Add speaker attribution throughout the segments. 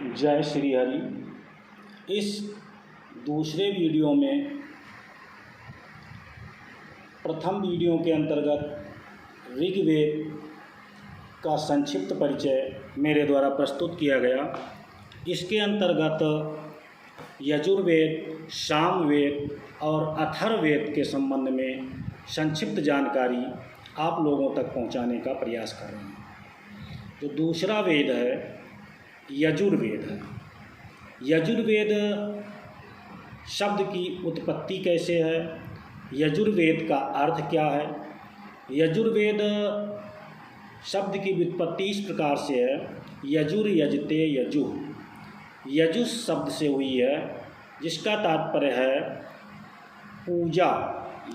Speaker 1: जय श्री हरि। इस दूसरे वीडियो में प्रथम वीडियो के अंतर्गत ऋग्वेद का संक्षिप्त परिचय मेरे द्वारा प्रस्तुत किया गया। इसके अंतर्गत यजुर्वेद, सामवेद और अथर्ववेद के संबंध में संक्षिप्त जानकारी आप लोगों तक पहुंचाने का प्रयास कर रहे हैं। जो दूसरा वेद है यजुर्वेद है। यजुर्वेद शब्द की उत्पत्ति कैसे है, यजुर्वेद का अर्थ क्या है। यजुर्वेद शब्द की व्युत्पत्ति इस प्रकार से है, यजुर यजते यजुः। यजुः शब्द से हुई है, जिसका तात्पर्य है पूजा,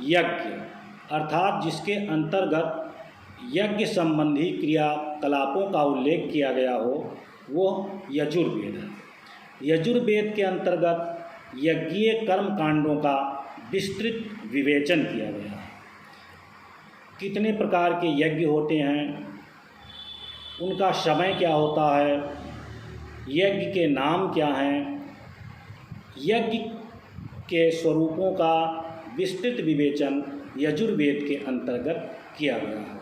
Speaker 1: यज्ञ, अर्थात जिसके अंतर्गत यज्ञ संबंधी क्रियाकलापों का उल्लेख किया गया हो, वो यजुर्वेद है। यजुर्वेद के अंतर्गत यज्ञीय कर्म कांडों का विस्तृत विवेचन किया गया है। कितने प्रकार के यज्ञ होते हैं, उनका समय क्या होता है, यज्ञ के नाम क्या हैं, यज्ञ के स्वरूपों का विस्तृत विवेचन यजुर्वेद के अंतर्गत किया गया है।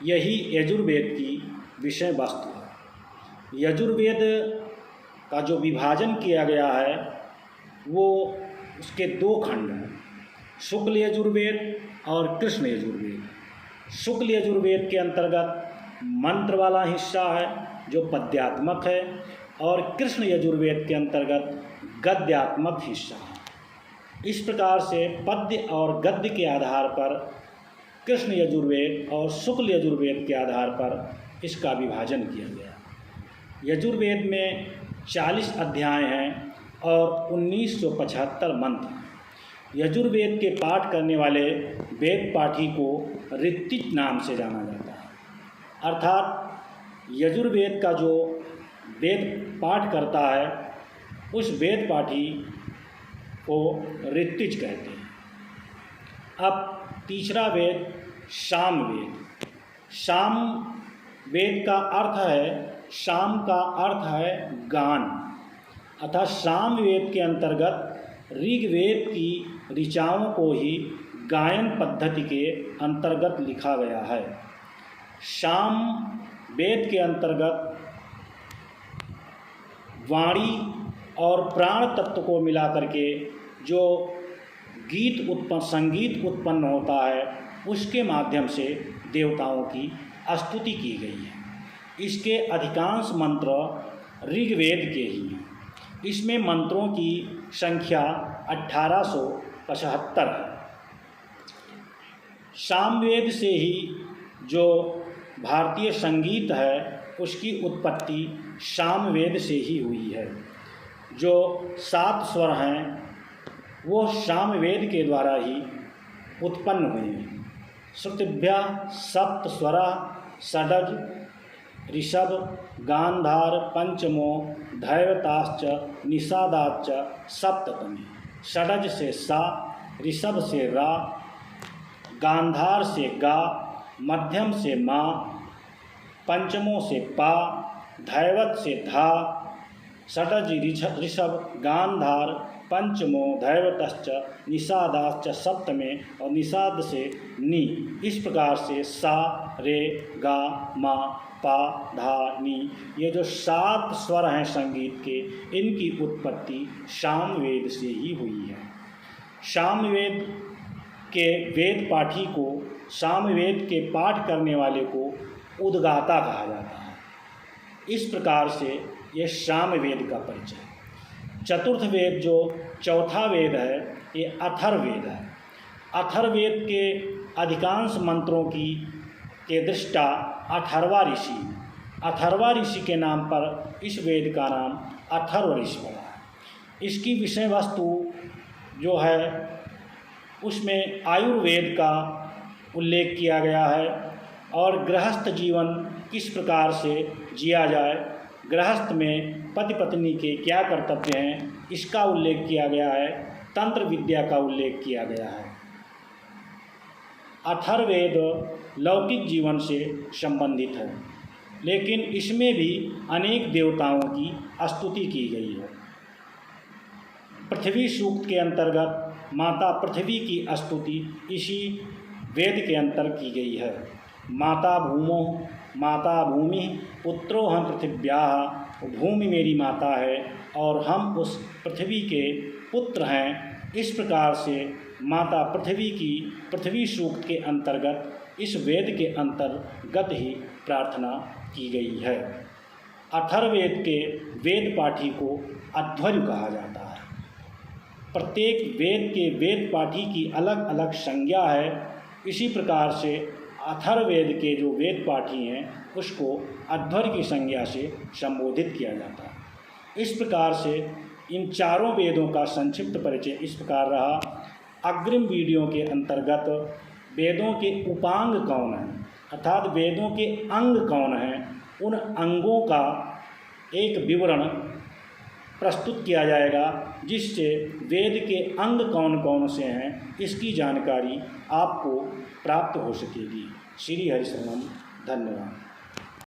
Speaker 1: यही यजुर्वेद की विषय वस्तु है। यजुर्वेद का जो विभाजन किया गया है वो उसके दो खंड हैं, शुक्ल यजुर्वेद और कृष्ण यजुर्वेद। शुक्ल यजुर्वेद के अंतर्गत मंत्र वाला हिस्सा है जो पद्यात्मक है, और कृष्ण यजुर्वेद के अंतर्गत गद्यात्मक हिस्सा है। इस प्रकार से पद्य और गद्य के आधार पर कृष्ण यजुर्वेद और शुक्ल यजुर्वेद के आधार पर इसका विभाजन किया गया। यजुर्वेद में 40 अध्याय हैं और 1975 मंत्र। यजुर्वेद के पाठ करने वाले वेद पाठी को ऋत्विज नाम से जाना जाता है, अर्थात यजुर्वेद का जो वेद पाठ करता है उस वेद पाठी को ऋत्विज कहते हैं। अब तीसरा वेद सामवेद। सामवेद का अर्थ है, साम का अर्थ है गान, अर्थात सामवेद के अंतर्गत ऋग्वेद की ऋचाओं को ही गायन पद्धति के अंतर्गत लिखा गया है। सामवेद के अंतर्गत वाणी और प्राण तत्व को मिलाकर के जो संगीत उत्पन्न होता है, उसके माध्यम से देवताओं की स्तुति की गई है। इसके अधिकांश मंत्र ऋग्वेद के ही हैं। इसमें मंत्रों की संख्या 1875 है। सामवेद से ही जो भारतीय संगीत है उसकी उत्पत्ति सामवेद से ही हुई है। जो 7 स्वर हैं वो सामवेद के द्वारा ही उत्पन्न हुए हैं। श्रुतिभ्यः सप्त स्वरा षडज ऋषभ गांधार पंचमो धैवताश्च निषादाश्च सप्तमी। षडज से सा, ऋषभ से रा, गांधार से गा, मध्यम से मा, पंचमों से पा, धैवत से धा, षडज ऋषभ गांधार पंचमो धैवतश्च निषादाश्च सप्तमे और निषाद से नी। इस प्रकार से सा, रे, गा, मा, पा, धा, नी, ये जो 7 स्वर हैं संगीत के, इनकी उत्पत्ति सामवेद से ही हुई है। सामवेद के वेद पाठी को, सामवेद के पाठ करने वाले को उद्गाता कहा जाता है। इस प्रकार से ये सामवेद का परिचय। चतुर्थ वेद जो चौथा वेद है, ये अथर्ववेद है। अथर्ववेद के अधिकांश मंत्रों के दृष्टा अथर्वा ऋषि, अथर्वा ऋषि के नाम पर इस वेद का नाम अथर्व ऋषि पड़ा है। इसकी विषय वस्तु जो है उसमें आयुर्वेद का उल्लेख किया गया है, और गृहस्थ जीवन किस प्रकार से जिया जाए, गृहस्थ में पति पत्नी के क्या कर्तव्य हैं, इसका उल्लेख किया गया है। तंत्र विद्या का उल्लेख किया गया है। अथर्ववेद लौकिक जीवन से संबंधित है। लेकिन इसमें भी अनेक देवताओं की स्तुति की गई है। पृथ्वी सूक्त के अंतर्गत माता पृथ्वी की स्तुति इसी वेद के अंतर की गई है। माता भूमो माता भूमि पुत्रो हम पृथिव्याः, भूमि मेरी माता है और हम उस पृथ्वी के पुत्र हैं। इस प्रकार से माता पृथ्वी की पृथ्वी सूक्त के अंतर्गत इस वेद के अंतर्गत ही प्रार्थना की गई है। अथर्ववेद के वेद पाठी को अध्वर्यु कहा जाता है। प्रत्येक वेद के वेद पाठी की अलग अलग संज्ञा है। इसी प्रकार से अथर्ववेद के जो वेद पाठी हैं उसको अध्वर्य की संज्ञा से संबोधित किया जाता है। इस प्रकार से इन चारों वेदों का संक्षिप्त परिचय इस प्रकार रहा। अग्रिम वीडियो के अंतर्गत वेदों के उपांग कौन हैं, अर्थात वेदों के अंग कौन हैं, उन अंगों का एक विवरण प्रस्तुत किया जाएगा, जिससे वेद के अंग कौन कौन से हैं इसकी जानकारी आपको प्राप्त हो सकेगी। श्री हरिशरणम। धन्यवाद।